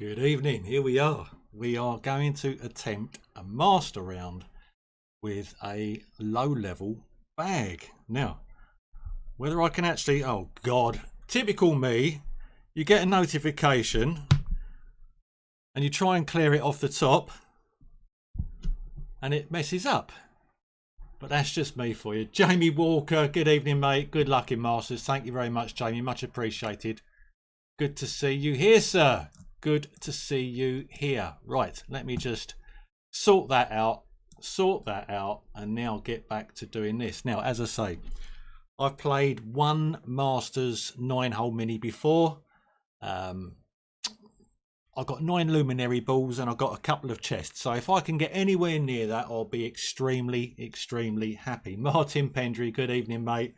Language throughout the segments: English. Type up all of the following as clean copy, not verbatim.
Good evening, here we are. We are going to attempt a master round with a low level bag. Now, whether I can actually, oh God, typical me, you get a notification and you try and clear it off the top and it messes up. But that's just me for you. Jamie Walker, good evening mate, good luck in Masters. Thank you very much Jamie, much appreciated. Good to see you here sir. Good to see you here. Right, let me just sort that out, and now get back to doing this. Now, as I say, I've played one Masters 9-hole mini before. I've got 9 luminary balls and I've got a couple of chests. So if I can get anywhere near that, I'll be extremely, extremely happy. Martin Pendry, good evening, mate.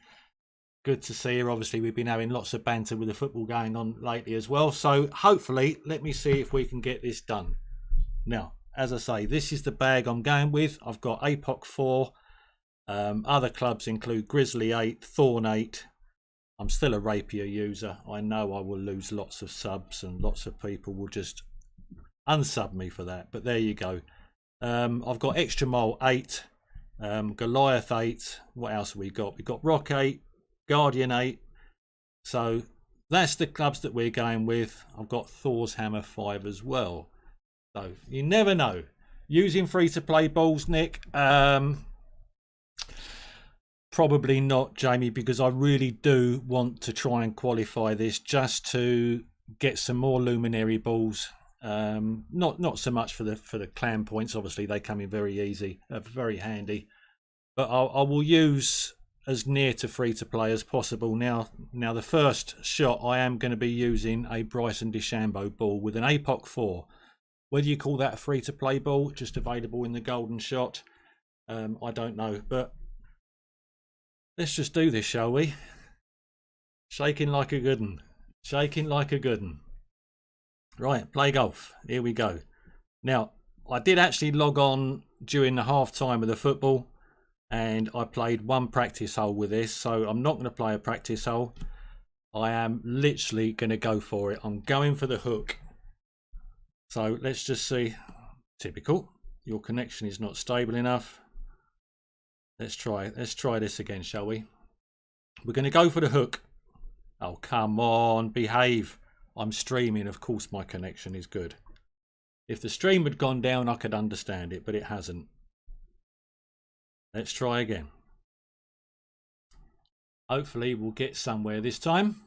Good to see you. Obviously, we've been having lots of banter with the football going on lately as well. So hopefully, let me see if we can get this done. Now, as I say, this is the bag I'm going with. I've got Apoc4. Other clubs include Grizzly 8, Thorn 8. I'm still a Rapier user. I know I will lose lots of subs and lots of people will just unsub me for that. But there you go. I've got Extra Mile 8, Goliath 8. What else have we got? We've got Rock 8. Guardian 8. So that's the clubs that we're going with. I've got Thor's Hammer 5 as well. So you never know. Using free-to-play balls, Nick? Probably not, Jamie, because I really do want to try and qualify this just to get some more luminary balls. Not so much for the clan points. Obviously, they come in very easy, very handy. But I will use as near to free to play as possible. Now the first shot I am going to be using a Bryson Dechambeau ball with an Apoc4. Whether you call that a free to play ball, just available in the golden shot, I don't know, but let's just do this, shall we? Shaking like a good un. Shaking like a good un. Right, play golf. Here we go. Now, I did actually log on during the half time of the football and I played one practice hole with this, so I'm not going to play a practice hole. I am literally going to go for it. I'm going for the hook. So let's just see. Typical. Your connection is not stable enough. Let's try this again, shall we? We're going to go for the hook. Oh, come on, behave. I'm streaming. Of course my connection is good. If the stream had gone down, I could understand it, but it hasn't. Let's try again. Hopefully we'll get somewhere this time.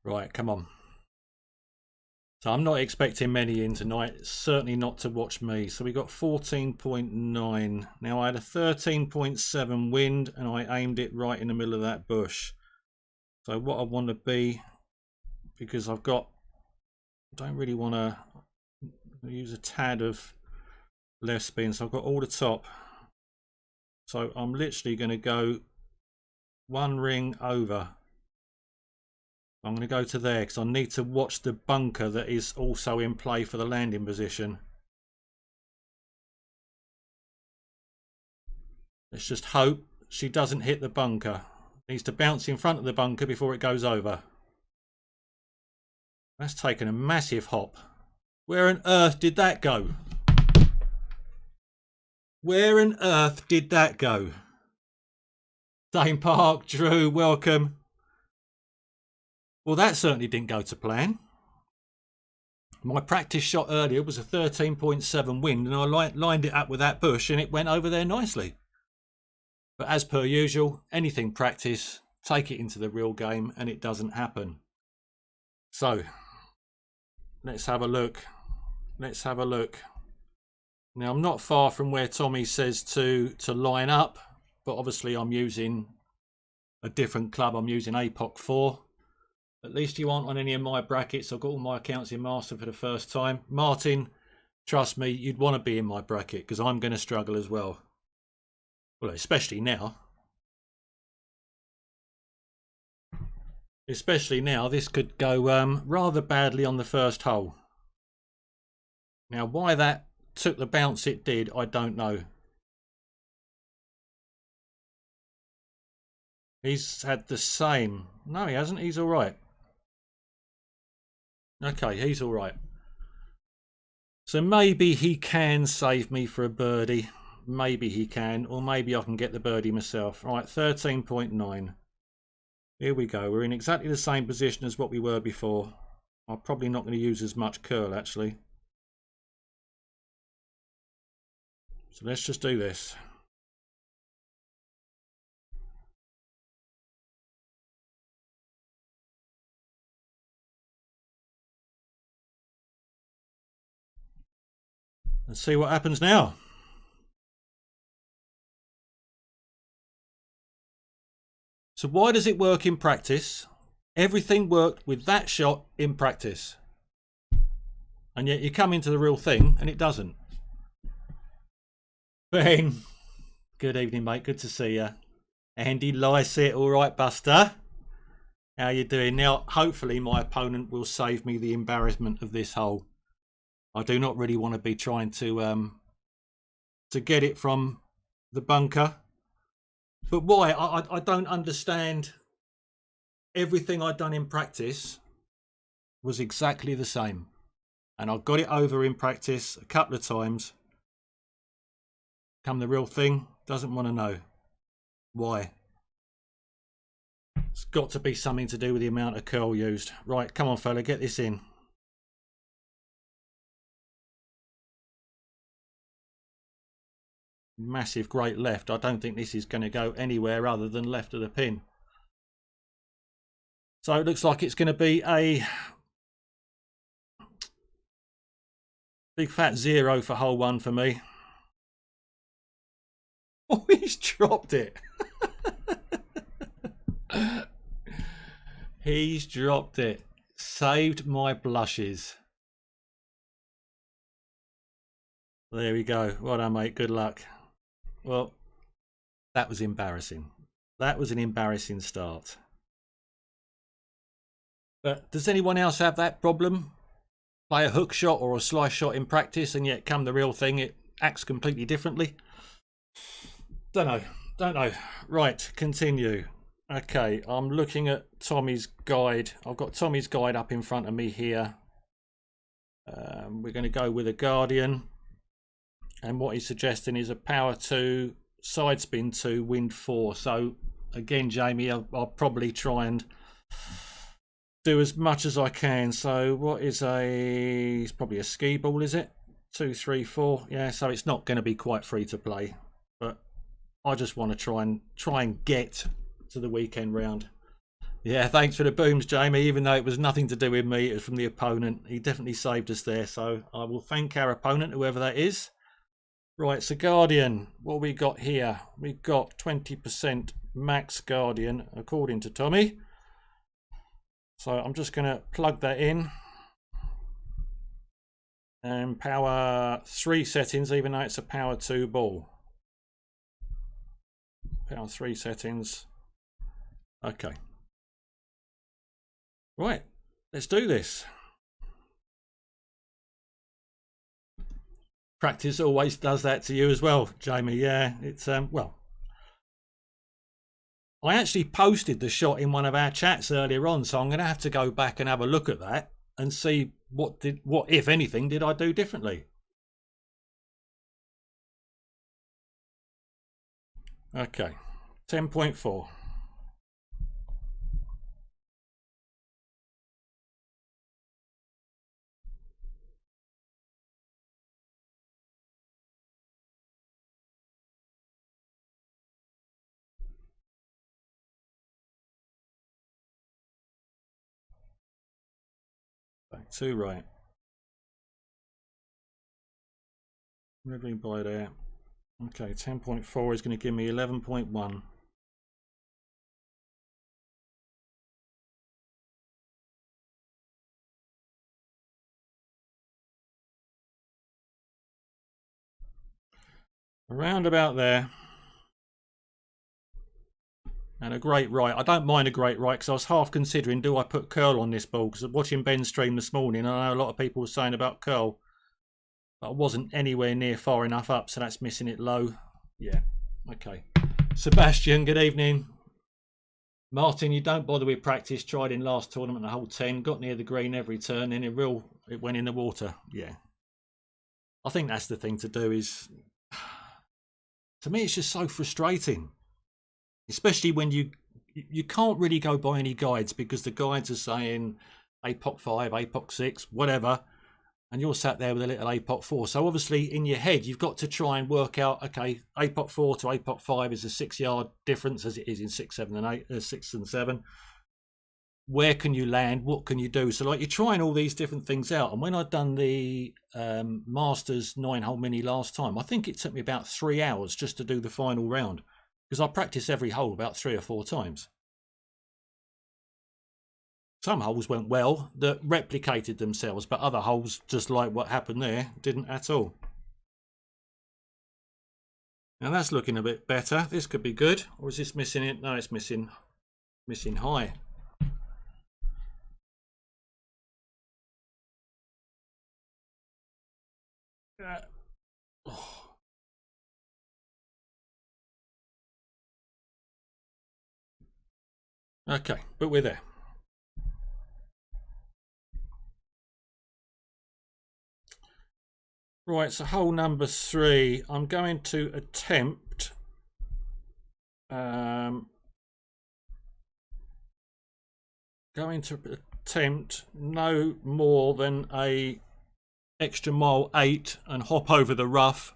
Right, come on. So I'm not expecting many in tonight, certainly not to watch me. So we got 14.9. Now I had a 13.7 wind and I aimed it right in the middle of that bush. So what I want to be, because I don't really want to use a tad of left spin, so I've got all the top. So I'm literally going to go one ring over. I'm going to go to there because I need to watch the bunker that is also in play for the landing position. Let's just hope she doesn't hit the bunker. Needs to bounce in front of the bunker before it goes over. That's taken a massive hop. Where on earth did that go? Where on earth did that go? Dane Park, Drew, welcome. Well, that certainly didn't go to plan. My practice shot earlier was a 13.7 wind and I lined it up with that bush and it went over there nicely. But as per usual, anything practice, take it into the real game and it doesn't happen. So let's have a look. Let's have a look. Now I'm not far from where Tommy says to line up, but obviously I'm using a different club. I'm using Apoc4. At least you aren't on any of my brackets. I've got all my accounts in Master for the first time. Martin, trust me, you'd want to be in my bracket because I'm going to struggle as well. Well, especially now. Especially now, this could go rather badly on the first hole. Now, why that took the bounce it did, I don't know. He's had the same. No, he hasn't. He's all right. Okay, he's all right. So maybe he can save me for a birdie. Maybe he can, or maybe I can get the birdie myself. All right, 13.9. Here we go. We're in exactly the same position as what we were before. I'm probably not going to use as much curl, actually. So let's just do this. Let's see what happens now. So why does it work in practice? Everything worked with that shot in practice. And yet you come into the real thing and it doesn't. Ben, good evening, mate. Good to see you. Andy Lysett, all right, Buster. How you doing? Now, hopefully my opponent will save me the embarrassment of this hole. I do not really want to be trying to get it from the bunker. But why? I don't understand. Everything I'd done in practice was exactly the same. And I got it over in practice a couple of times. Come the real thing, doesn't want to know. Why? It's got to be something to do with the amount of curl used. Right, come on, fella, get this in. Massive great left. I don't think this is going to go anywhere other than left of the pin. So it looks like it's going to be a big fat 0 for hole 1 for me. Oh, he's dropped it. He's dropped it. Saved my blushes. There we go. Well done, mate. Good luck. Well, that was embarrassing. That was an embarrassing start. But does anyone else have that problem? Play a hook shot or a slice shot in practice and yet come the real thing, it acts completely differently? Don't know. Right, continue. Okay, I'm looking at Tommy's guide. I've got Tommy's guide up in front of me here. We're going to go with a Guardian. And what he's suggesting is a power 2, side spin 2, wind 4. So again, Jamie, I'll probably try and do as much as I can. So what is it's probably a ski ball, is it? 2, 3, 4. Yeah, so it's not going to be quite free to play. But I just want to try and get to the weekend round. Yeah, thanks for the booms, Jamie. Even though it was nothing to do with me, it was from the opponent. He definitely saved us there. So I will thank our opponent, whoever that is. Right, so Guardian, what we got here? We got 20% max Guardian, according to Tommy. So I'm just going to plug that in. And power 3 settings, even though it's a power 2 ball. Power 3 settings. Okay. Right, let's do this. Practice always does that to you as well, Jamie. Yeah, it's well, I actually posted the shot in one of our chats earlier on, so I'm going to have to go back and have a look at that and see what if anything did I do differently. Okay, 10.4. Back to right. Ribbling by there. Okay, 10.4 is going to give me 11.1. Around about there. And a great right. I don't mind a great right because I was half considering, do I put curl on this ball? Because watching Ben's stream this morning, I know a lot of people were saying about curl. But I wasn't anywhere near far enough up, so that's missing it low. Yeah, okay. Sebastian, good evening. Martin, you don't bother with practice. Tried in last tournament, a hole 10, got near the green every turn, then it went in the water. Yeah, I think that's the thing to do. Is to me, it's just so frustrating, especially when you can't really go by any guides because the guides are saying Apoc5, Apoc6, whatever, and you're sat there with a little Apoc4. So obviously in your head, you've got to try and work out, okay, Apoc4 to Apoc5 is a 6-yard difference as it is in 6, 7 and 8, 6 and 7. Where can you land? What can you do? So like you're trying all these different things out. And when I'd done the Masters 9-hole mini last time, I think it took me about 3 hours just to do the final round because I practiced every hole about 3 or 4 times. Some holes went well that replicated themselves, but other holes, just like what happened there, didn't at all. Now that's looking a bit better. This could be good. Or is this missing it? No, it's missing high. Oh. Okay, but we're there. Right, so hole number 3, I'm going to attempt no more than a extra mile 8 and hop over the rough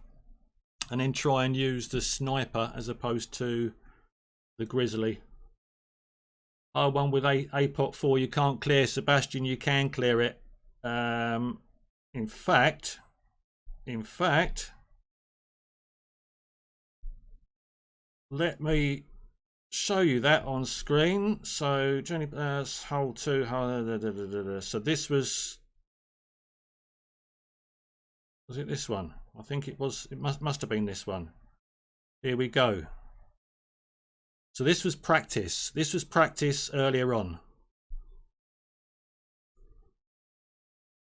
and then try and use the sniper as opposed to the grizzly. Oh, one with Apoc4 you can't clear. Sebastian, you can clear it. In fact, let me show you that on screen. So hole 2, so this was it this one? I think it was. It must have been this one. Here we go. So this was practice. This was practice earlier on.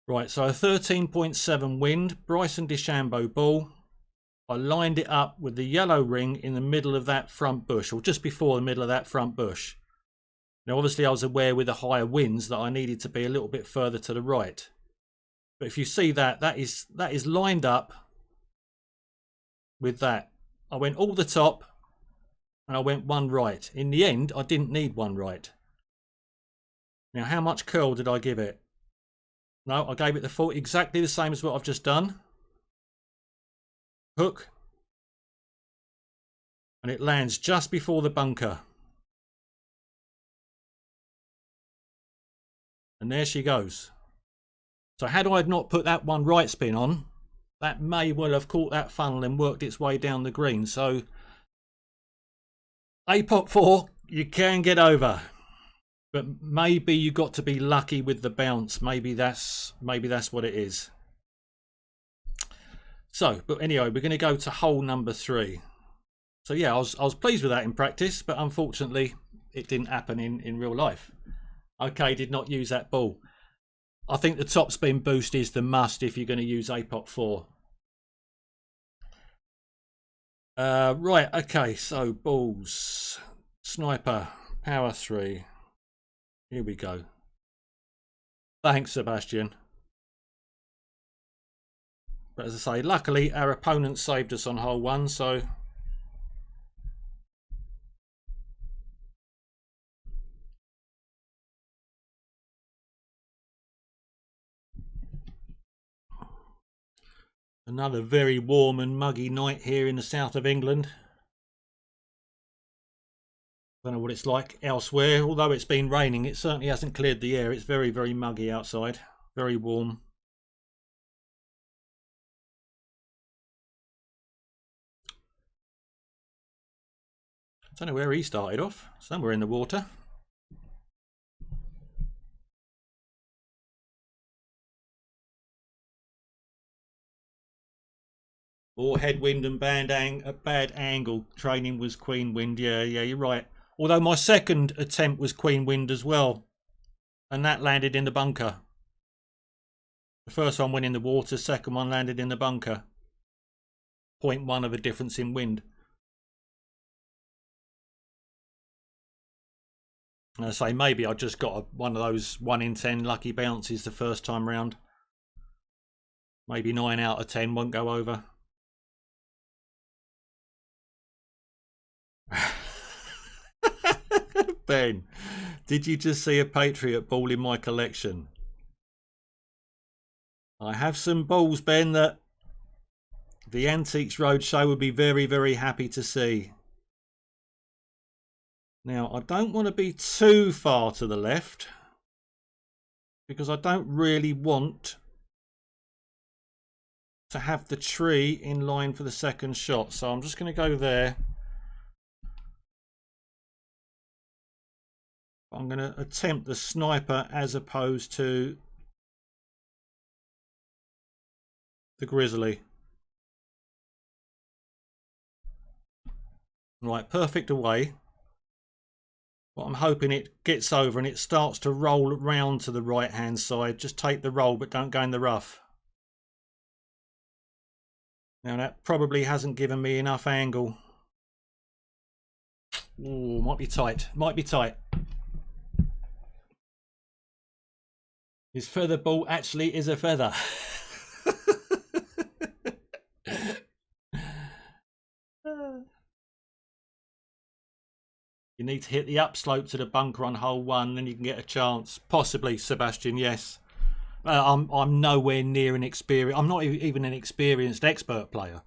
Right, so a 13.7 wind, Bryson Dechambeau ball. I lined it up with the yellow ring in the middle of that front bush, or just before the middle of that front bush. Now, obviously, I was aware with the higher winds that I needed to be a little bit further to the right. But if you see that, that is lined up with that. I went all the top, and I went one right. In the end, I didn't need one right. Now, how much curl did I give it? No, I gave it the full, exactly the same as what I've just done. Hook. And it lands just before the bunker. And there she goes. So had I not put that one right spin on, that may well have caught that funnel and worked its way down the green. So Apoc4, you can get over. But maybe you got to be lucky with the bounce. Maybe that's what it is. So, but anyway, we're going to go to hole number 3. So yeah, I was pleased with that in practice, but unfortunately it didn't happen in real life. Okay, did not use that ball. I think the top spin boost is the must if you're going to use Apoc4. Right, okay, so balls, sniper, power 3. Here we go. Thanks, Sebastian. But as I say, luckily our opponent saved us on hole 1, so another very warm and muggy night here in the south of England. Don't know what it's like elsewhere. Although it's been raining, it certainly hasn't cleared the air. It's very, very muggy outside. Very warm. I don't know where he started off. Somewhere in the water. Or headwind and bad angle. Training was queen wind. Yeah, you're right. Although my second attempt was queen wind as well. And that landed in the bunker. The first one went in the water. Second one landed in the bunker. 0.1 of a difference in wind. I say maybe I just got one of those 1 in 10 lucky bounces the first time round. Maybe 9 out of 10 won't go over. Ben, did you just see a Patriot ball in my collection? I have some balls, Ben, that the Antiques Roadshow would be very, very happy to see. Now, I don't want to be too far to the left because I don't really want to have the tree in line for the second shot. So I'm just going to go there. I'm going to attempt the sniper as opposed to the grizzly. Right, perfect away. But I'm hoping it gets over and it starts to roll round to the right hand side. Just take the roll, but don't go in the rough. Now that probably hasn't given me enough angle. Ooh, might be tight. Might be tight. His feather ball actually is a feather. You need to hit the upslope to the bunker on hole 1, then you can get a chance. Possibly, Sebastian, yes. I'm nowhere near an experienced. I'm not even an experienced expert player.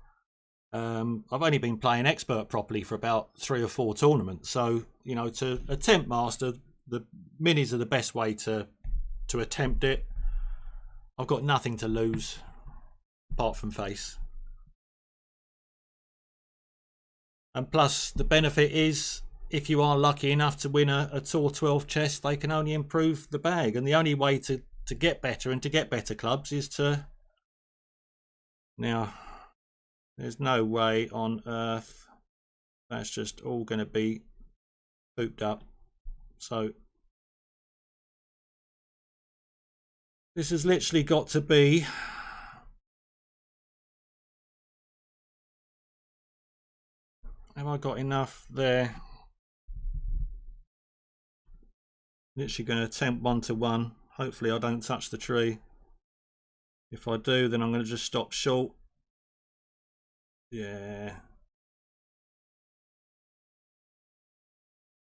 I've only been playing expert properly for about 3 or 4 tournaments. So, you know, to attempt master, the minis are the best way to attempt it. I've got nothing to lose apart from face. And plus, the benefit is, if you are lucky enough to win a Tour 12 chest, they can only improve the bag. And the only way to get better and to get better clubs is to... Now, there's no way on earth that's just all going to be booped up. So this has literally got to be... Have I got enough there? Literally going to attempt 1-to-1. Hopefully I don't touch the tree. If I do, then I'm going to just stop short. Yeah.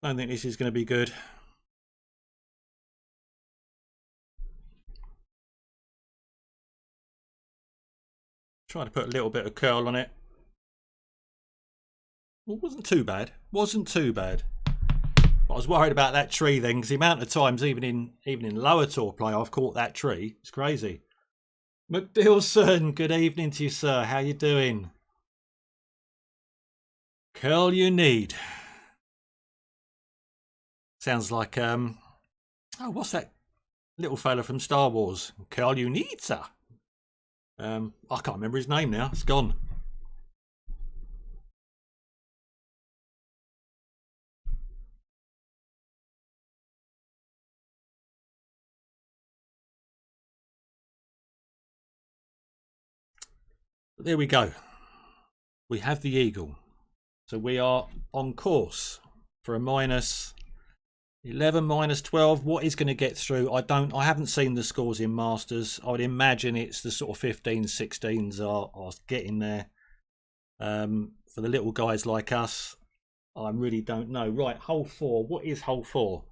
Don't think this is going to be good. Try to put a little bit of curl on it. Well, wasn't too bad. Wasn't too bad. But I was worried about that tree then, because the amount of times, even in lower tour play, I've caught that tree. It's crazy. McDilson, good evening to you, sir. How you doing? Curl you need. Sounds like oh, what's that little fella from Star Wars? Curl you need, sir. I can't remember his name now. It's gone. But there we go. We have the eagle. So we are on course for a minus 11, minus 12. What is going to get through? I haven't seen the scores in Masters. I would imagine it's the sort of 15s, 16s are getting there. For the little guys like us, I really don't know. Right, hole 4. What is hole 4?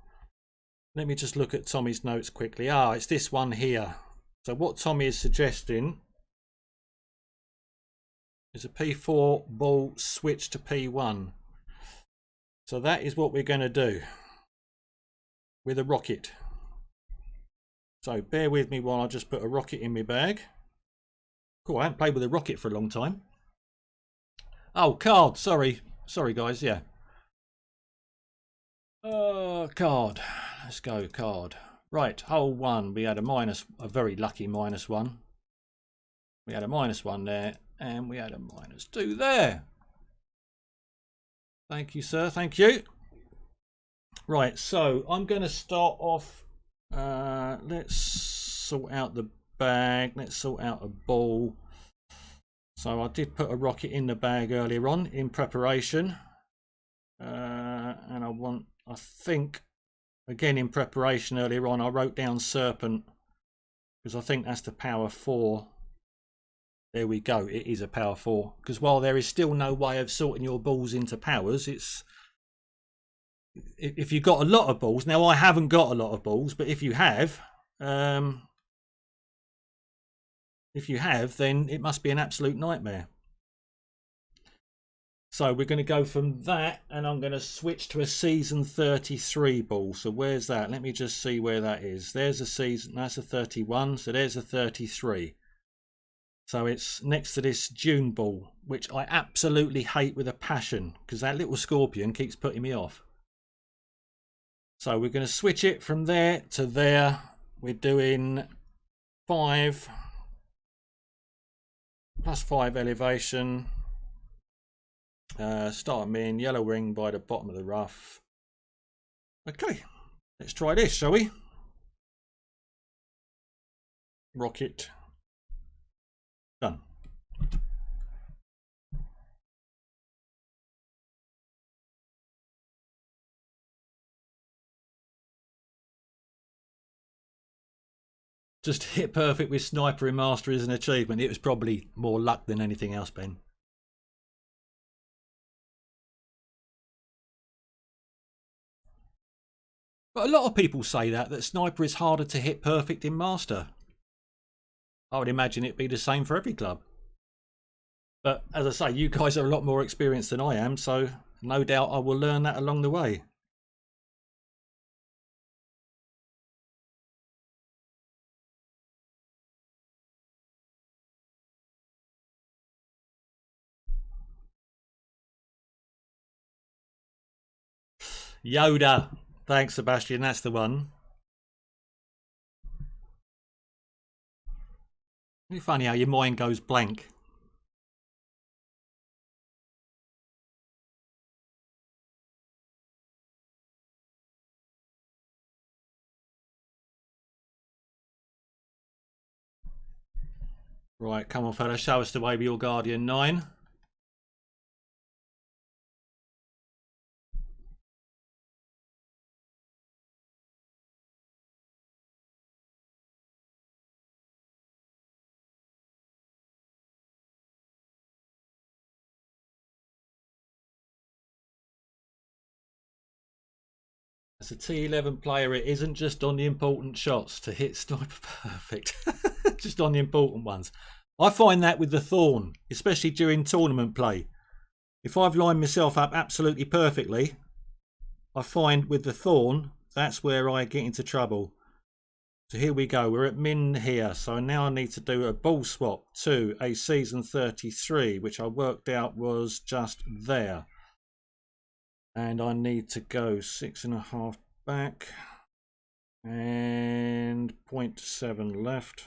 Let me just look at Tommy's notes quickly. Ah, it's this one here. So what Tommy is suggesting is a P4 ball switch to P1. So that is what we're going to do with a rocket. So bear with me while I just put a rocket in my bag. Cool, I haven't played with a rocket for a long time. Oh, card, sorry guys, yeah. Card, let's go card. Right, hole 1, we had a very lucky -1. We had a -1 there, and we had a -2 there. Thank you, sir, thank you. Right, so I'm going to start off, let's sort out the bag, let's sort out a ball. So I did put a rocket in the bag earlier on in preparation, and I think Again, in preparation earlier on, I wrote down serpent because I think that's the power 4. There we go. It is a power 4. Because while there is still no way of sorting your balls into powers, it's if you've got a lot of balls. Now, I haven't got a lot of balls, but if you have, then it must be an absolute nightmare. So we're going to go from that, and I'm going to switch to a season 33 ball. So where's that? Let me just see where that is. There's a season. That's a 31. So there's a 33. So it's next to this June ball, which I absolutely hate with a passion because that little scorpion keeps putting me off. So we're going to switch it from there to there. We're doing 5 plus 5 elevation. Start me in yellow ring by the bottom of the rough. Okay, let's try this, shall we? Rocket. Done. Just hit perfect with Sniper in Master is an achievement. It was probably more luck than anything else, Ben. But a lot of people say that Sniper is harder to hit perfect in Master. I would imagine it'd be the same for every club. But as I say, you guys are a lot more experienced than I am, so no doubt I will learn that along the way. Yoda. Thanks, Sebastian. That's the one. It's funny how your mind goes blank. Right, come on, fella. Show us the way with your Guardian 9. As a T11 player, it isn't just on the important shots to hit Sniper perfect. Just on the important ones. I find that with the Thorn, especially during tournament play. If I've lined myself up absolutely perfectly, I find with the Thorn, that's where I get into trouble. So here we go. We're at min here. So now I need to do a ball swap to a season 33, which I worked out was just there. And I need to go 6.5 back and 0.7 left.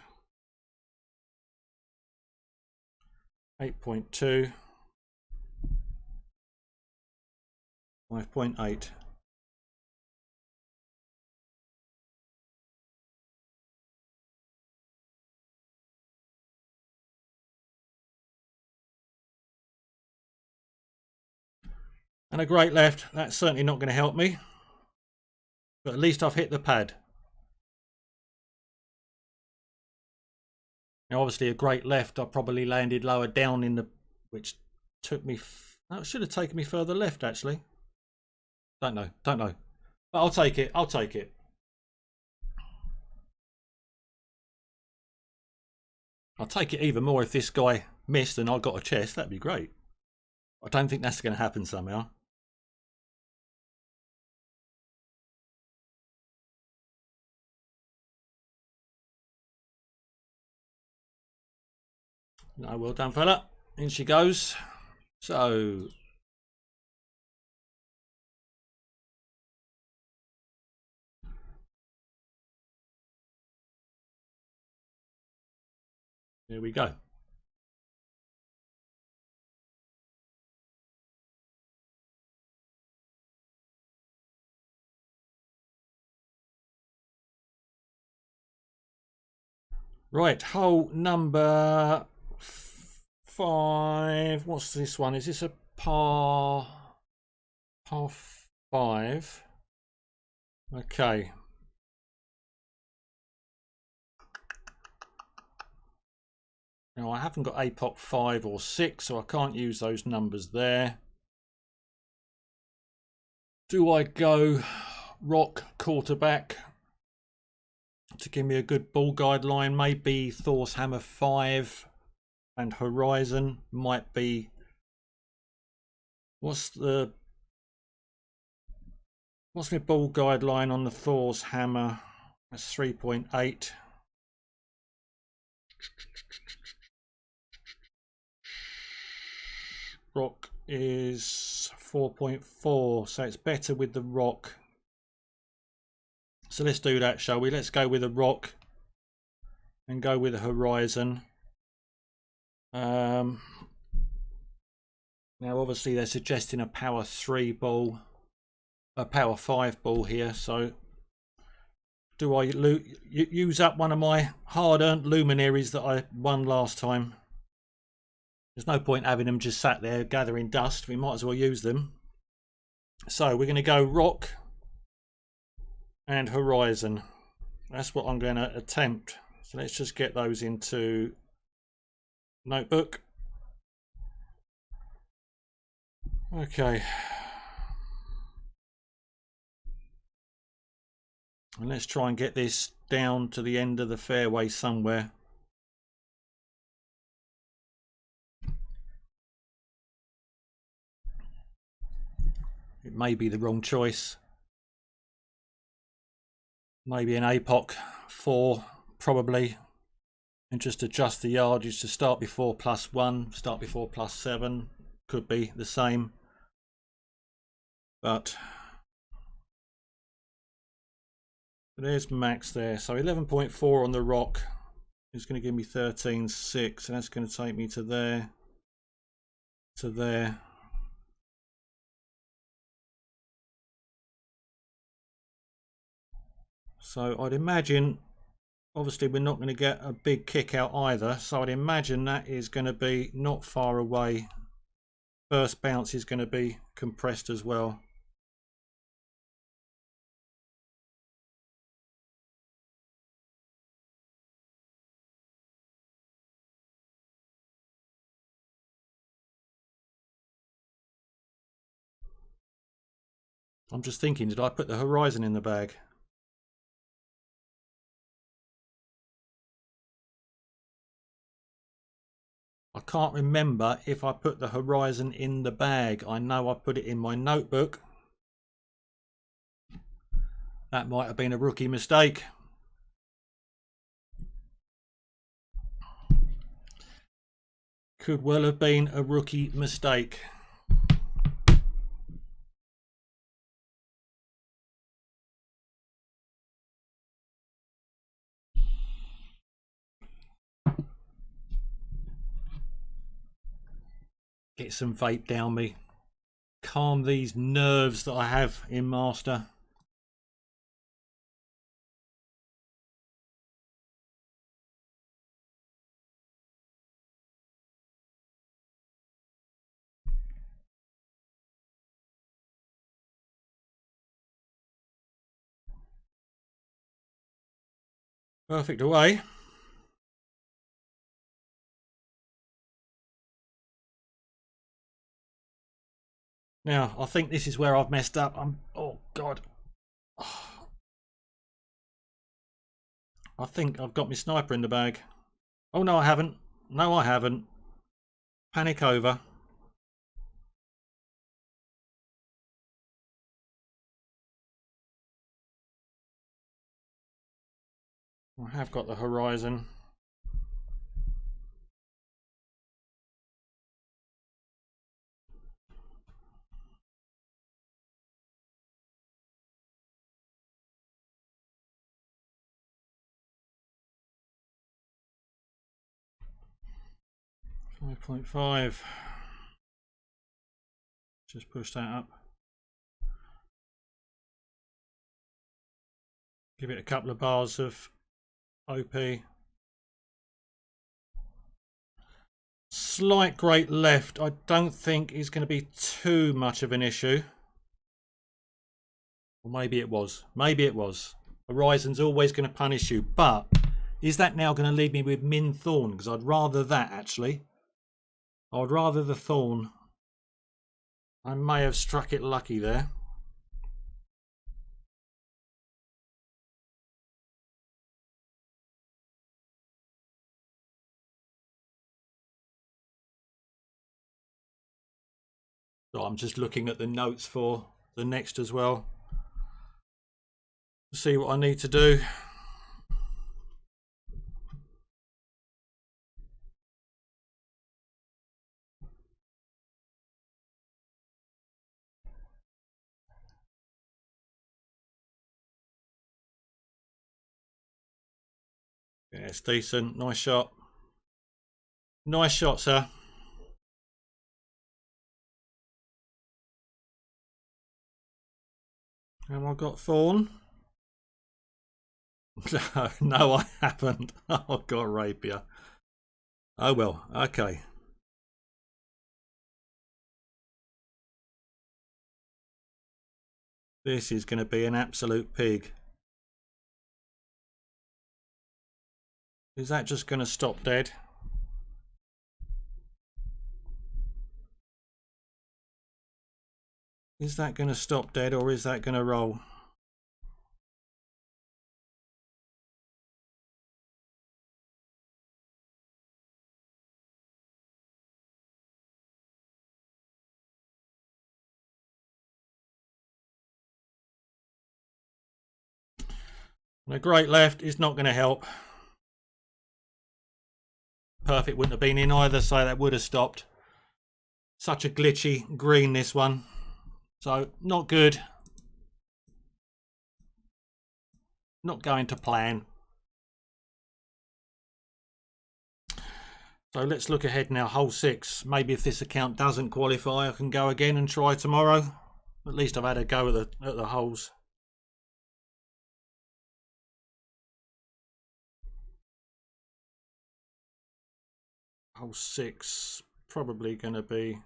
8.2. 5.8. And a great left. That's certainly not going to help me. But at least I've hit the pad. Now, obviously, a great left. I probably landed lower down in the... Which took me... That should have taken me further left, actually. Don't know. Don't know. But I'll take it. I'll take it. I'll take it even more if this guy missed and I got a chest. That'd be great. I don't think that's going to happen somehow. No, well done, fella. In she goes. So... Here we go. Right, hole number 5. What's this one? Is this a par 5? Okay. Now I haven't got Apoc 5 or 6, so I can't use those numbers there. Do I go rock quarterback to give me a good ball guideline? Maybe Thor's Hammer 5 and Horizon might be. What's my ball guideline on the Thor's Hammer? That's 3.8. Rock is 4.4, so it's better with the rock. So let's do that, shall we? Let's go with a rock and go with a Horizon. Now obviously they're suggesting a power 3 ball, a power 5 ball here, so do I use up one of my hard-earned luminaries that I won last time? There's no point having them just sat there gathering dust. We might as well use them. So we're going to go rock and Horizon. That's what I'm going to attempt. So let's just get those into notebook. Okay. And let's try and get this down to the end of the fairway somewhere. It may be the wrong choice. Maybe an Apoc 4, probably. And just adjust the yardage to start before +1, start before +7. Could be the same. But there's max there. So 11.4 on the rock is going to give me 13.6. And that's going to take me to there. To there. So I'd imagine, obviously we're not going to get a big kick out either, so I'd imagine that is going to be not far away. First bounce is going to be compressed as well. I'm just thinking, did I put the Horizon in the bag? I can't remember if I put the Horizon in the bag. I know I put it in my notebook. That might have been a rookie mistake. Could well have been a rookie mistake. Get some vape down me. Calm these nerves that I have in Master. Perfect away. Now, I think this is where I've messed up. Oh God. I think I've got my sniper in the bag. Oh no, I haven't. No, I haven't. Panic over. I have got the Horizon. .5. Just push that up. Give it a couple of bars of OP. Slight great left. I don't think is going to be too much of an issue. Or maybe it was. Maybe it was. Horizon's always going to punish you. But is that now going to leave me with min thorn? Because I'd rather that, actually. I'd rather the thorn. I may have struck it lucky there. So I'm just looking at the notes for the next as well. See what I need to do. Yeah, it's decent. Nice shot. Nice shot, sir. Have I got thorn? No, I haven't. I've got rapier. Oh well, okay. This is going to be an absolute pig. Is that just going to stop dead? Is that going to stop dead, or is that going to roll? The great left is not going to help. Perfect wouldn't have been in either, so that would have stopped. Such a glitchy green, this one. So, not good. Not going to plan. So let's look ahead now. Hole 6. Maybe if this account doesn't qualify, I can go again and try tomorrow. At least I've had a go at the holes. Hole 6 probably going to be.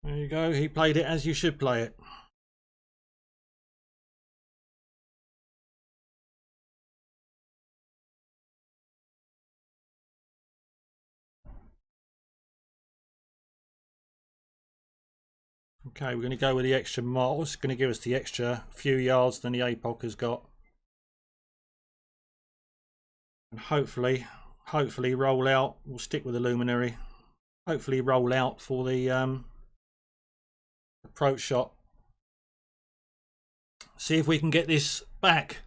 There you go. He played it as you should play it. Okay, we're going to go with the extra mile. It's going to give us the extra few yards than the Apoc has got. And hopefully roll out. We'll stick with the luminary. Hopefully roll out for the approach shot. See if we can get this back.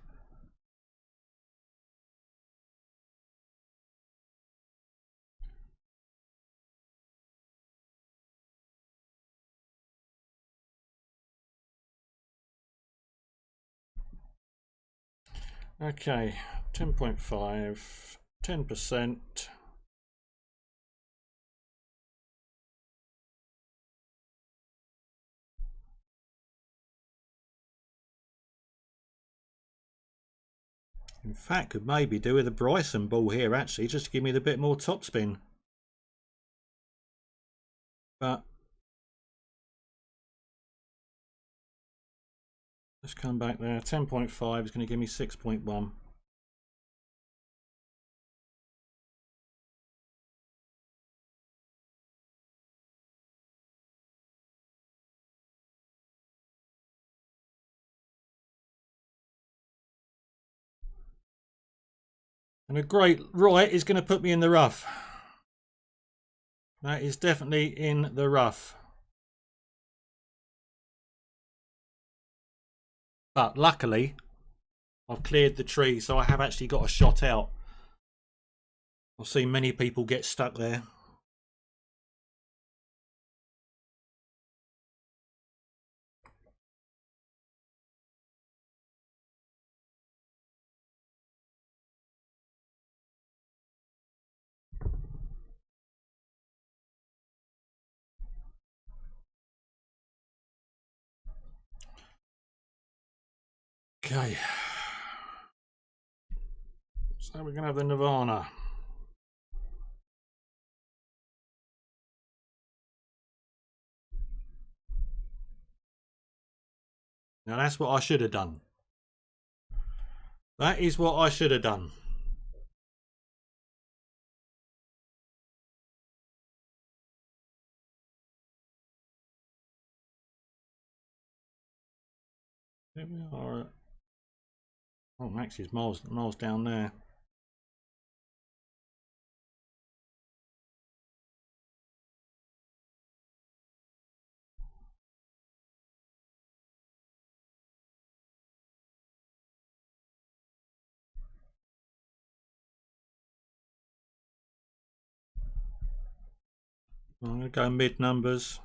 Okay, 10.5, 10%. In fact, could maybe do with a Bryson ball here actually, just to give me the bit more topspin. But let's come back there. 10.5 is going to give me 6.1. And a great right is going to put me in the rough. That is definitely in the rough. But luckily, I've cleared the tree, so I have actually got a shot out. I've seen many people get stuck there. Okay. So we're going to have the Nirvana. Now that's what I should have done. That is what I should have done. Here we are. Oh, Max is miles down there. I'm going to go mid numbers.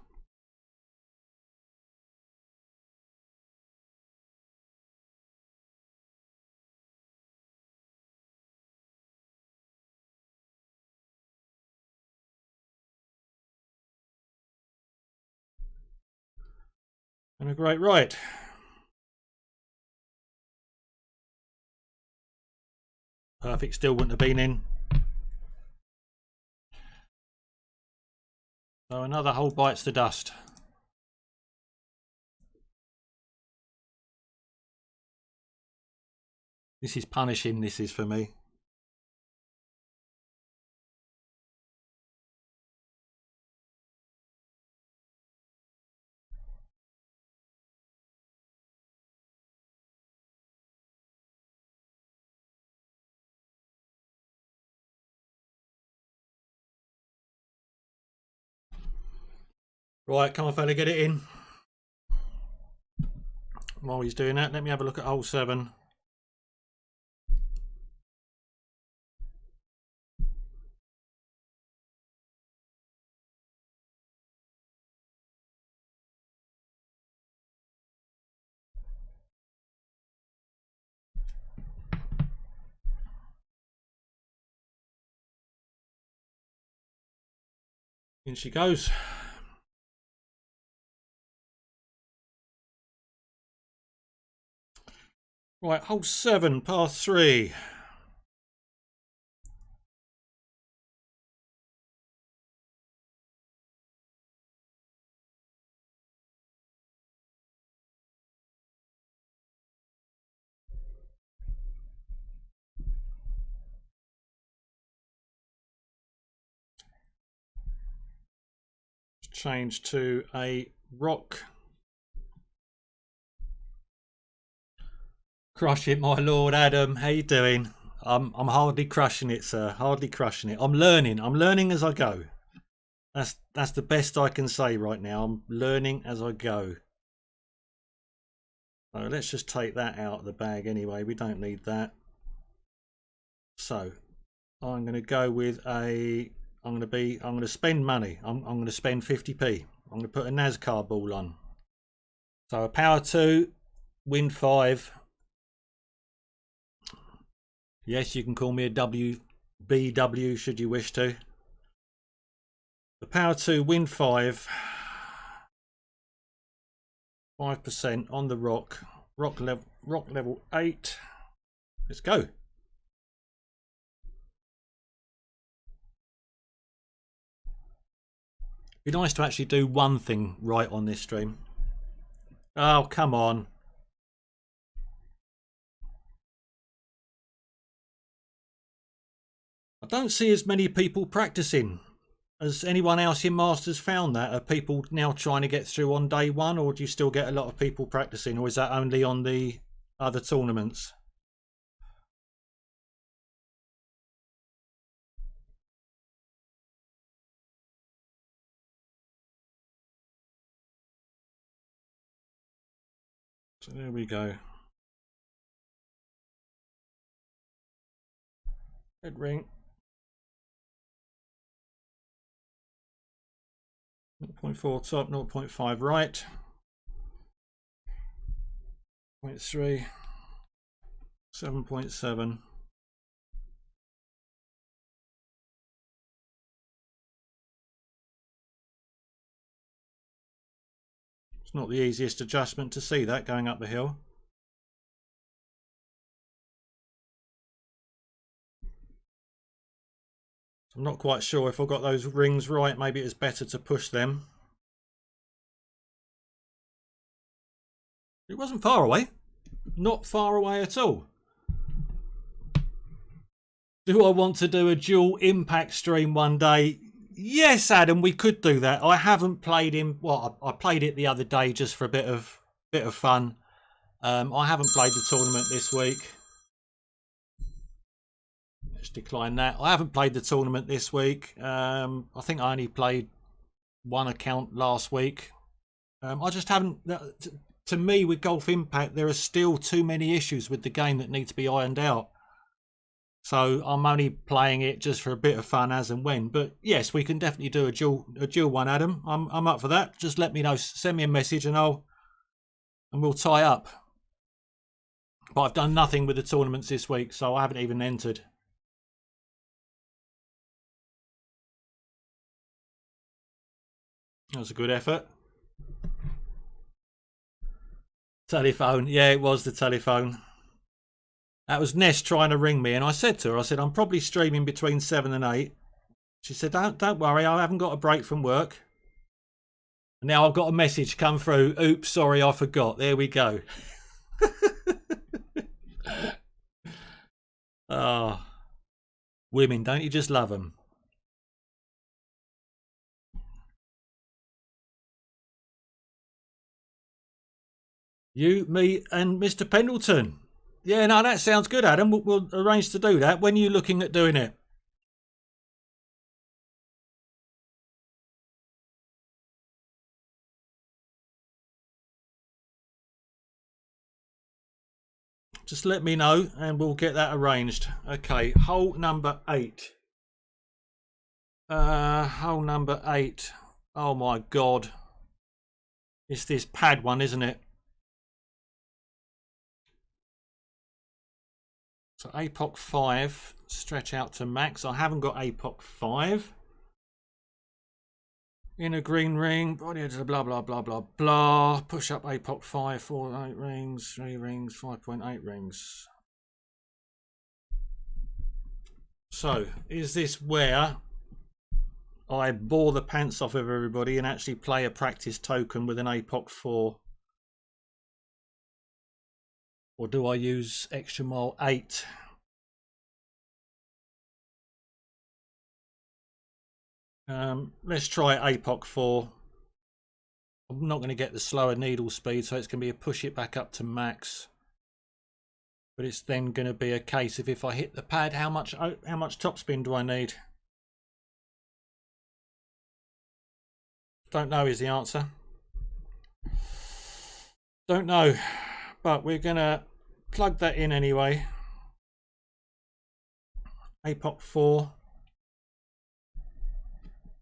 And a great right. Perfect still wouldn't have been in. So another hole bites the dust. This is punishing, this is for me. Right, come on fella, get it in. While he's doing that, let me have a look at hole 7. In she goes. Right, hole 7, par 3. Change to a rock. Crush it, my lord. Adam, how you doing? I'm hardly crushing it, sir. Hardly crushing it. I'm learning as I go. That's the best I can say right now. I'm learning as I go. So let's just take that out of the bag anyway. We don't need that. So I'm going to go with a. I'm going to spend money. I'm going to spend 50p. I'm going to put a NASCAR ball on. So a power 2, win 5. Yes, you can call me a WBW should you wish to. The power 2, win 5. 5% on the rock. Rock level 8. Let's go. Be nice to actually do one thing right on this stream. Oh, come on. I don't see as many people practicing. Has anyone else in Masters found that? Are people now trying to get through on day 1, or do you still get a lot of people practicing, or is that only on the other tournaments? So there we go. Head ring. 0.4 top, 0.5 right. 0.3. 7.7. It's not the easiest adjustment to see that going up the hill. I'm not quite sure if I got those rings right. Maybe it's better to push them. It wasn't far away. Not far away at all. Do I want to do a dual impact stream one day? Yes, Adam, we could do that. I haven't played him. Well, I played it the other day just for a bit of fun. I haven't played the tournament this week. Let's decline that. I haven't played the tournament this week. I think I only played one account last week. I just haven't. To me, with Golf Impact, there are still too many issues with the game that need to be ironed out. So I'm only playing it just for a bit of fun as and when. But yes, we can definitely do a dual one, Adam. I'm up for that. Just let me know. Send me a message and we'll tie up. But I've done nothing with the tournaments this week, so I haven't even entered. That was a good effort. Telephone. Yeah, it was the telephone. That was Ness trying to ring me, and I said to her, I said, I'm probably streaming between 7 and 8. She said, don't worry, I haven't got a break from work. And now I've got a message come through. Oops, sorry, I forgot. There we go. Oh, women, don't you just love them? You, me, and Mr. Pendleton. Yeah, no, that sounds good, Adam. We'll arrange to do that. When are you looking at doing it? Just let me know and we'll get that arranged. Okay, hole number 8. Hole number 8. Oh my God. It's this pad one, isn't it? So Apoc4, stretch out to max. I haven't got Apoc4. In a green ring, body blah blah blah blah blah. Push up Apoc4, 4 8 rings, 3 rings, 5.8 rings. So, is this where I bore the pants off of everybody and actually play a practice token with an Apoc4? Or do I use extra mile 8? Let's try Apoc4. I'm not going to get the slower needle speed, so it's going to be a push it back up to max. But it's then going to be a case of if I hit the pad, how much topspin do I need? Don't know is the answer. Don't know. But we're going to plug that in anyway. Apoc4.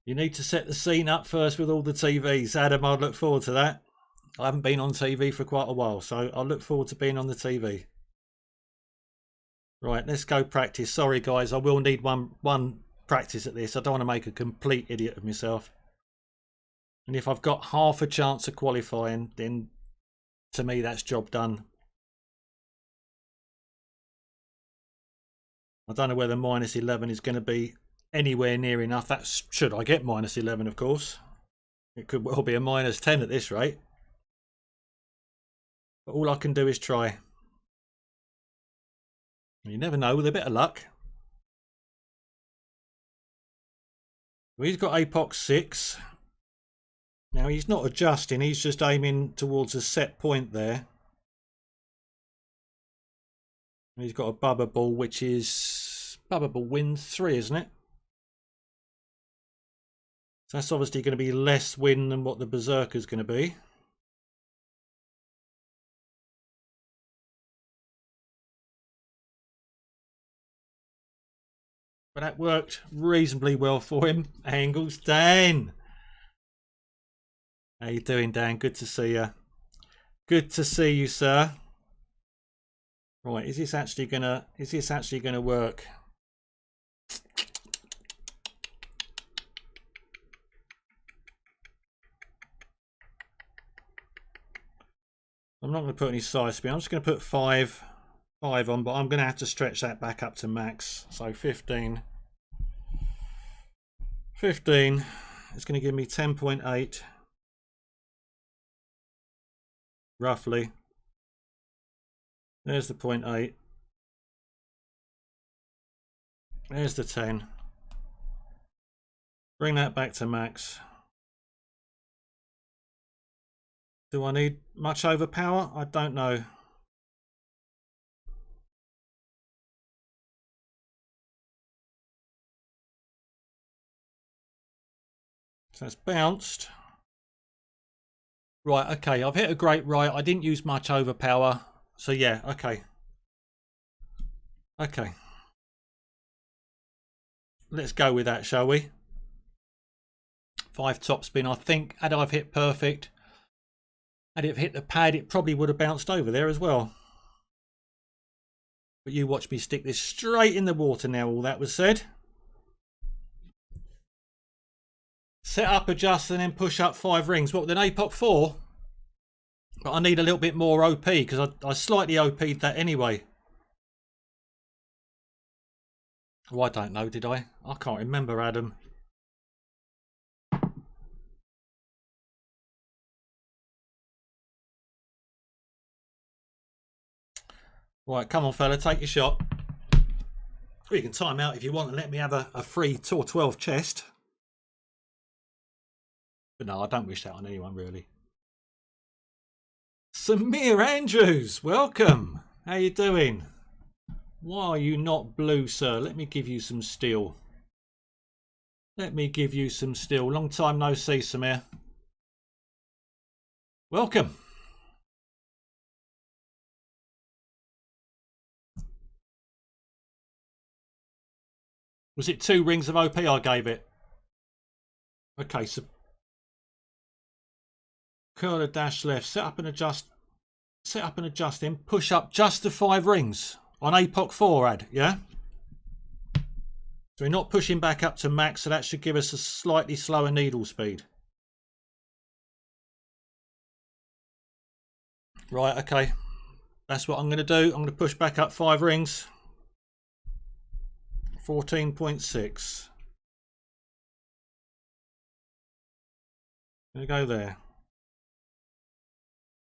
You need to set the scene up first with all the TVs. Adam, I'd look forward to that. I haven't been on TV for quite a while, so I'll look forward to being on the TV. Right, let's go practice. Sorry, guys, I will need one practice at this. I don't want to make a complete idiot of myself. And if I've got half a chance of qualifying, then to me that's job done. I don't know whether -11 is going to be anywhere near enough. That's should I get -11, of course. It could well be a -10 at this rate. But all I can do is try. You never know, with a bit of luck. Well, he's got Apoc6. Now he's not adjusting, he's just aiming towards a set point there. And he's got a bubba ball, which is bubba ball wind 3, isn't it? So that's obviously going to be less wind than what the Berserker is going to be. But that worked reasonably well for him. Angles, Dan. How you doing, Dan? Good to see you. Good to see you, sir. Right, is this actually gonna work? I'm not going to put any side speed. I'm just going to put 5 on, but I'm going to have to stretch that back up to max. So 15. 15. It's going to give me 10.8. Roughly. There's the 0.8. There's the 10. Bring that back to max. Do I need much overpower? I don't know. So that's bounced. Right, okay, I've hit a great right. I didn't use much overpower. So yeah, okay. Okay. Let's go with that, shall we? 5 top spin. I think had I've hit perfect, had it hit the pad, it probably would have bounced over there as well. But you watch me stick this straight in the water now, all that was said. Set up, adjust, and then push up 5 rings. What, with an Apoc4? But I need a little bit more OP because I slightly OP'd that anyway. Oh, I don't know, did I? I can't remember, Adam. Right, come on, fella, take your shot. Or you can time out if you want and let me have a free Tour 12 chest. But no, I don't wish that on anyone, really. Samir Andrews, welcome. How you doing? Why are you not blue, sir? Let me give you some steel. Let me give you some steel. Long time no see, Samir. Welcome. Was it 2 rings of OP I gave it? Okay, so curler dash left, set up and adjust in, push up just to 5 rings on Apoc4 ad, yeah? So we're not pushing back up to max, so that should give us a slightly slower needle speed. Right, okay. That's what I'm going to do. I'm going to push back up 5 rings. 14.6. Going to go there.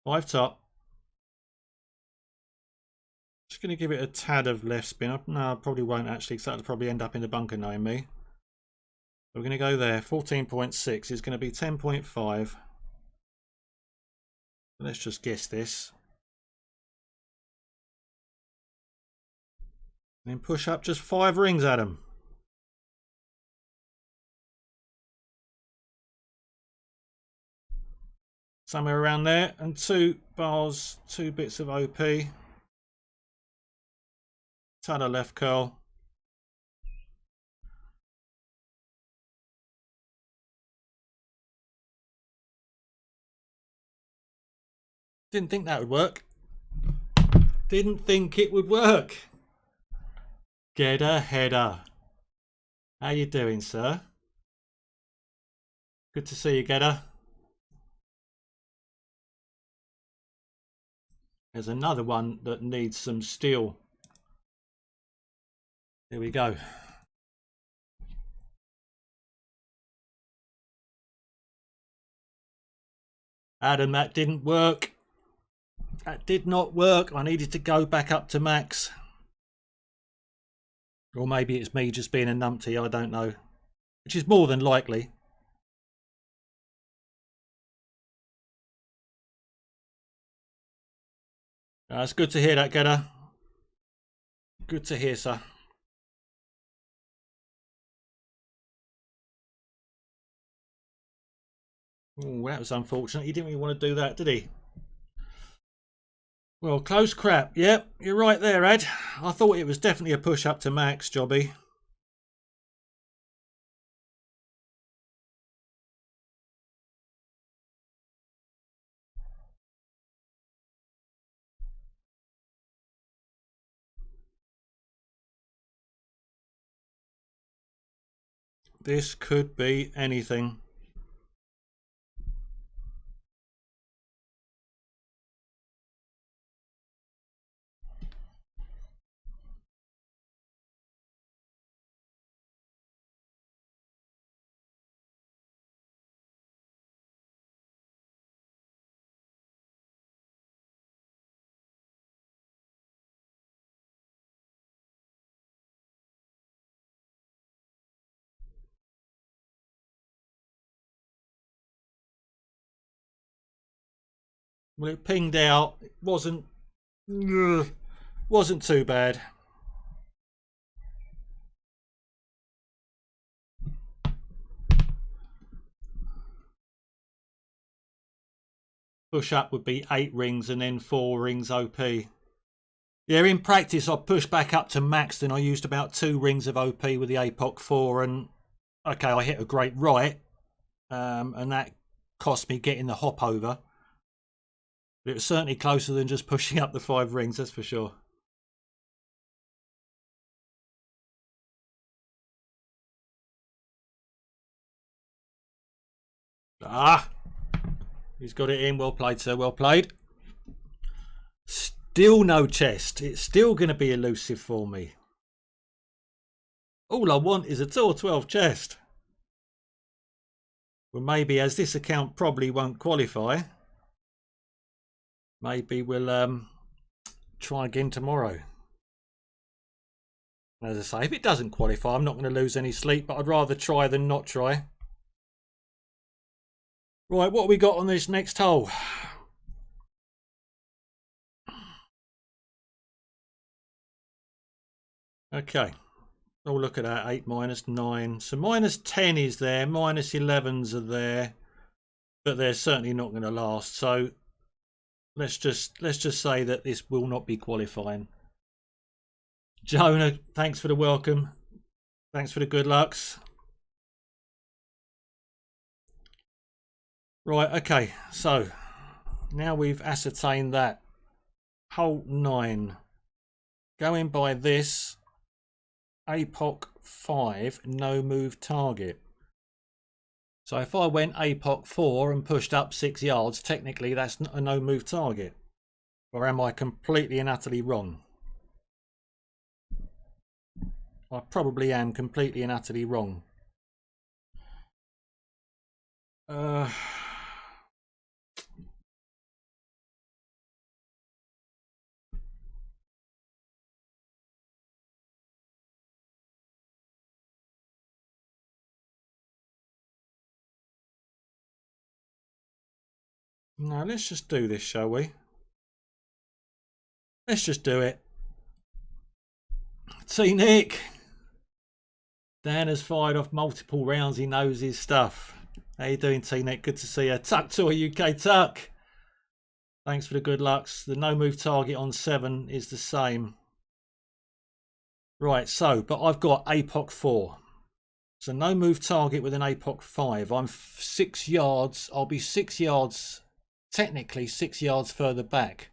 5 top. Just going to give it a tad of left spin. No, I probably won't actually, because that'll probably end up in the bunker knowing me. We're going to go there. 14.6 is going to be 10.5. Let's just guess this. And then push up just 5 rings at them. Somewhere around there. And 2 bars, 2 bits of OP. Ton of left curl. Didn't think that would work. Didn't think it would work. Get a header. How you doing, sir? Good to see you, Gedda. There's another one that needs some steel. Here we go. Adam, that didn't work. That did not work. I needed to go back up to max. Or maybe it's me just being a numpty, I don't know. Which is more than likely. It's good to hear that, Gedda. Good to hear, sir. Oh, that was unfortunate. He didn't really want to do that, did he? Well, close crap. Yep, you're right there, Ed. I thought it was definitely a push up to max, Jobby. This could be anything. Well, it pinged out. It wasn't too bad. Push up would be 8 rings and then 4 rings OP. Yeah, in practice I pushed back up to max, then I used about 2 rings of OP with the Apoc4, and okay, I hit a great right, and that cost me getting the hop over. But it was certainly closer than just pushing up the 5 rings, that's for sure. Ah, he's got it in. Well played, sir, well played. Still no chest. It's still going to be elusive for me. All I want is a Tour 12 chest. Well, maybe as this account probably won't qualify, maybe we'll try again tomorrow. As I say, if it doesn't qualify, I'm not going to lose any sleep, but I'd rather try than not try. Right, what have we got on this next hole? Okay. Oh, look at that, 8 minus 9. So minus 10 is there, minus 11s are there, but they're certainly not going to last. So let's just say that this will not be qualifying. Jonah, thanks for the welcome. Thanks for the good lucks. Right, okay, so now we've ascertained that hole 9, going by this Apoc5 no move target. So if I went Apoc4 and pushed up 6 yards, technically that's a no move target. Or am I completely and utterly wrong? I probably am completely and utterly wrong. No, let's just do this, shall we? Let's just do it. See, Nick. Dan has fired off multiple rounds. He knows his stuff. How you doing, T-Nick? Good to see you. Tuck Tour UK Tuck. Thanks for the good lucks. The no move target on 7 is the same. Right, so, but I've got Apoc4. So no move target with an Apoc5. I'm 6 yards. I'll be 6 yards, technically 6 yards further back.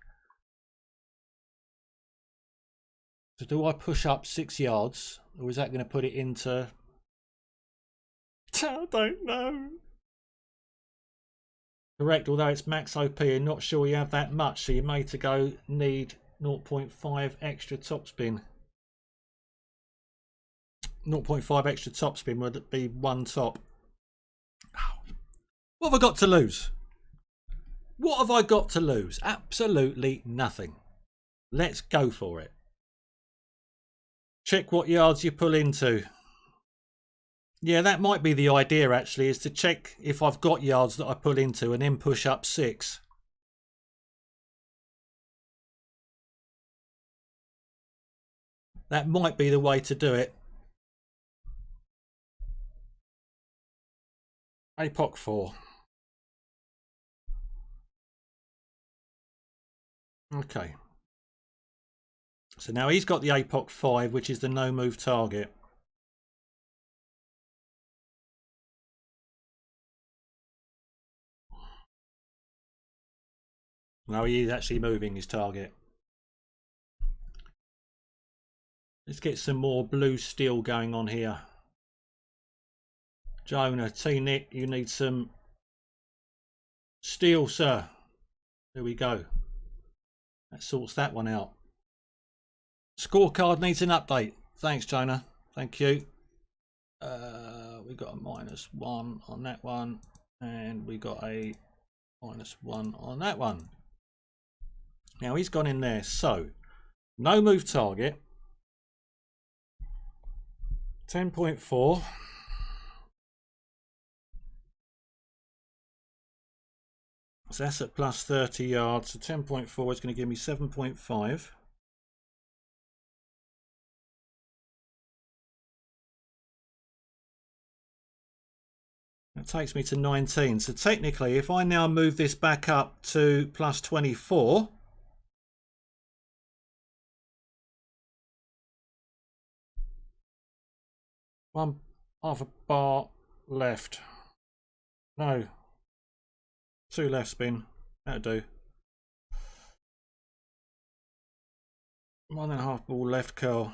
So do I push up 6 yards, or is that going to put it into... I don't know. Correct, although it's max OP and not sure you have that much, so you may to go need 0.5 extra topspin. 0.5 extra topspin would be 1 top. What have I got to lose? What have I got to lose? Absolutely nothing. Let's go for it. Check what yards you pull into. Yeah, that might be the idea actually, is to check if I've got yards that I pull into and then push up 6. That might be the way to do it. Apoc4. Okay. So now he's got the Apoc5, which is the no move target. No, he is actually moving his target. Let's get some more blue steel going on here. Jonah, T-Nick, you need some steel, sir. There we go. That sorts that one out. Scorecard needs an update. Thanks, Jonah. Thank you. We got a -1 on that one, and we got a -1 on that one. Now he's gone in there. So no move target. 10.4. . So that's at plus 30 yards. So 10.4 is going to give me 7.5. That takes me to 19. So technically, if I now move this back up to plus 24, one half a bar left. No, 2 left spin. That'll do. 1.5 ball left curl.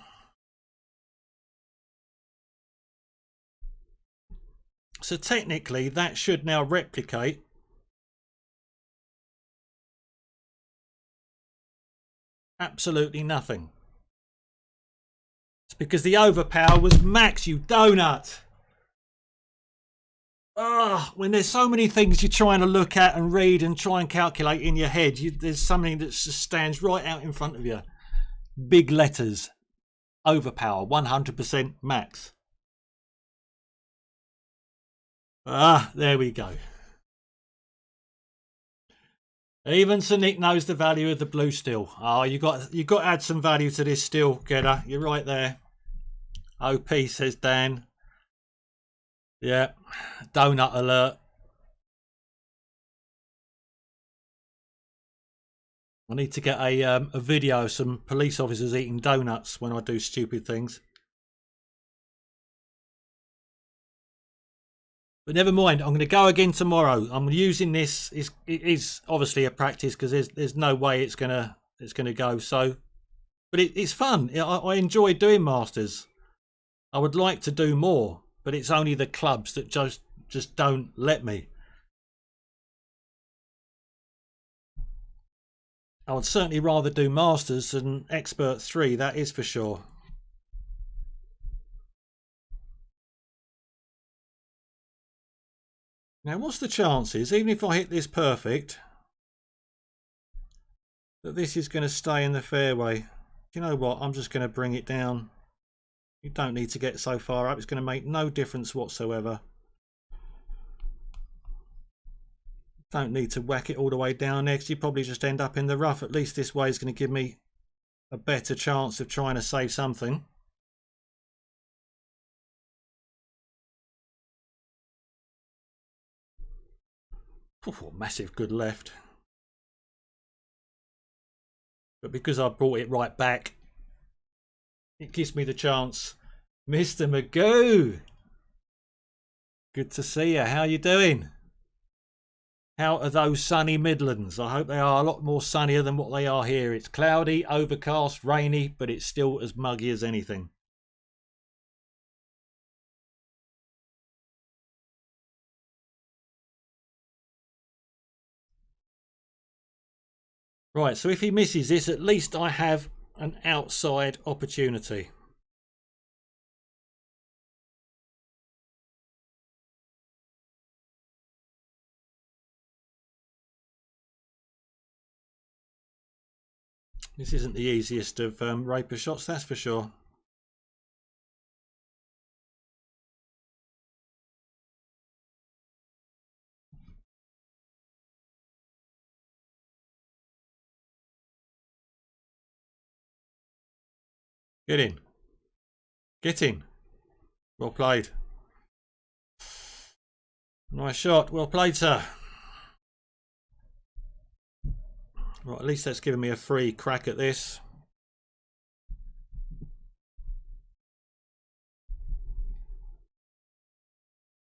So technically that should now replicate absolutely nothing. It's because the overpower was max, you donut. When there's so many things you're trying to look at and read and try and calculate in your head, there's something that just stands right out in front of you. Big letters. Overpower, 100% max. There we go. Even Sir Nick knows the value of the blue steel. Oh, you got to add some value to this steel, Gedda. You're right there. OP, says Dan. Yeah, donut alert. I need to get a video of some police officers eating donuts when I do stupid things. But never mind, I'm going to go again tomorrow. I'm using this. It is obviously a practice because there's no way it's gonna go. So, but it's fun. I enjoy doing masters. I would like to do more, but it's only the clubs that just don't let me. I would certainly rather do masters than expert 3. That is for sure. Now, what's the chances, even if I hit this perfect, that this is going to stay in the fairway? You know what? I'm just going to bring it down. You don't need to get so far up. It's going to make no difference whatsoever. Don't need to whack it all the way down next. You probably just end up in the rough. At least this way is going to give me a better chance of trying to save something. Oh, massive good left. But because I brought it right back, it gives me the chance. Mr. Magoo, good to see you. How you doing? How are those sunny Midlands? I hope they are a lot more sunnier than what they are here. It's cloudy, overcast, rainy, but it's still as muggy as anything. Right, so if he misses this, at least I have an outside opportunity. This isn't the easiest of raper shots, that's for sure. Get in. Get in. Well played. Nice shot. Well played, sir. Right, at least that's given me a free crack at this.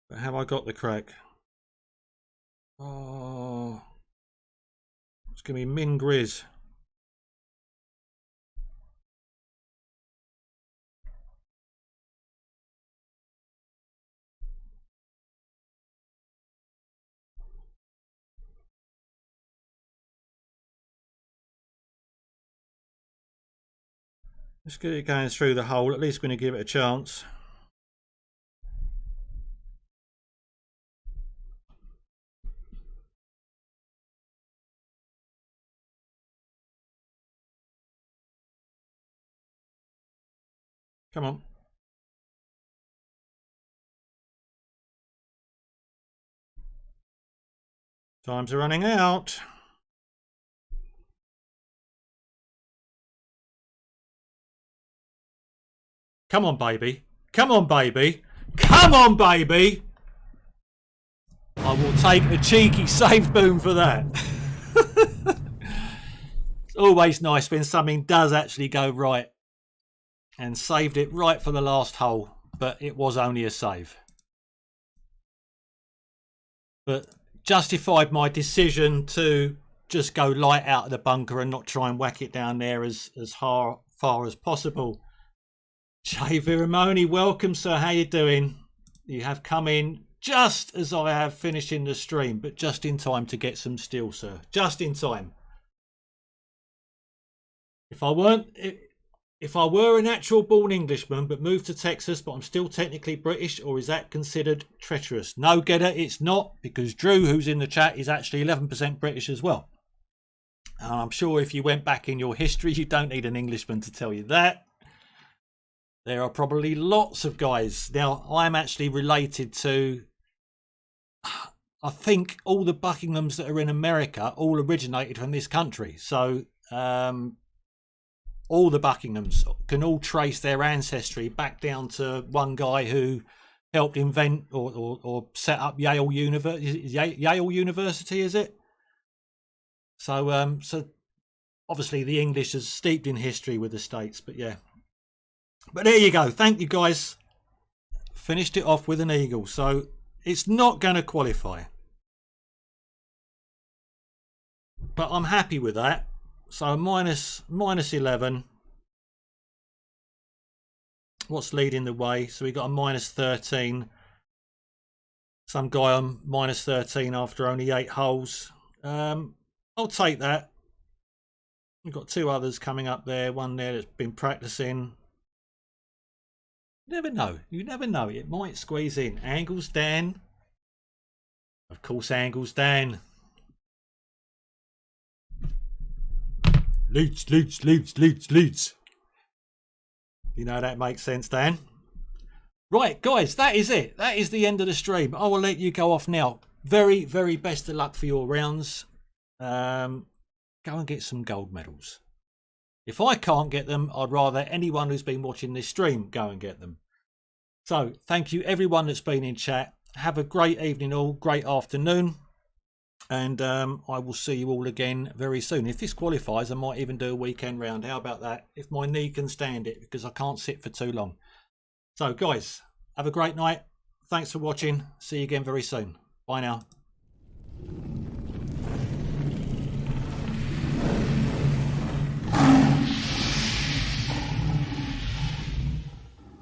But have I got the crack? Oh, it's going to be min grizz. Let's get it going through the hole. At least we're going to give it a chance. Come on. Times are running out. Come on, baby. Come on, baby. Come on, baby. I will take a cheeky save boom for that. It's always nice when something does actually go right. And saved it right for the last hole. But it was only a save. But justified my decision to just go light out of the bunker and not try and whack it down there as far as possible. Jay Viramoni, welcome sir, how you doing? You have come in just as I have finishing the stream, but just in time to get some steel, sir. Just in time. If I were an actual born Englishman but moved to Texas, but I'm still technically British, or is that considered treacherous? No, Gedda, it's not, because Drew, who's in the chat, is actually 11% British as well. And I'm sure if you went back in your history, you don't need an Englishman to tell you that. There are probably lots of guys. Now, I'm actually related to, I think all the Buckinghams that are in America all originated from this country. So all the Buckinghams can all trace their ancestry back down to one guy who helped invent or set up Yale University, is it? So so obviously the English is steeped in history with the States, but yeah. But there you go. Thank you guys. Finished it off with an eagle. So it's not going to qualify. But I'm happy with that. So minus 11. What's leading the way? So we got a minus 13. Some guy on minus 13 after only 8 holes. I'll take that. We've got 2 others coming up there. One there that's been practicing. You never know. You never know. It might squeeze in. Angles Dan. Of course, Angles Dan. Leads. You know that makes sense, Dan. Right, guys, that is it. That is the end of the stream. I will let you go off now. Very, very best of luck for your rounds. Go and get some gold medals. If I can't get them, I'd rather anyone who's been watching this stream go and get them. So, thank you everyone that's been in chat. Have a great evening all, great afternoon. And I will see you all again very soon. If this qualifies, I might even do a weekend round. How about that? If my knee can stand it, because I can't sit for too long. So, guys, have a great night. Thanks for watching. See you again very soon. Bye now.